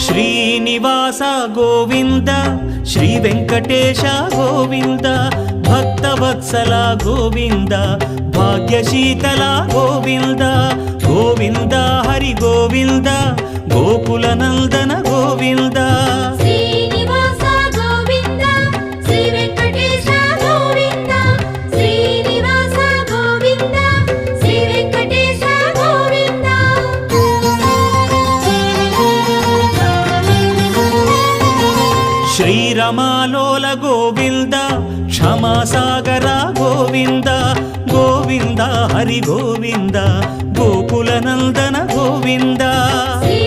Srinivasa Govinda Shri Venkatesha Govinda Bhaktavatsala Govinda భాగ్యశీతల Govinda Govinda Hari Govinda Gokula Nandana Govinda Srinivasa Govinda Shri Venkatesha Govinda Srinivasa Govinda Shri Venkatesha Govinda శ్రీరమాలోల Govinda క్షమాసాగర Govinda Govinda Hari Govinda Gokula Nandana Govinda Shri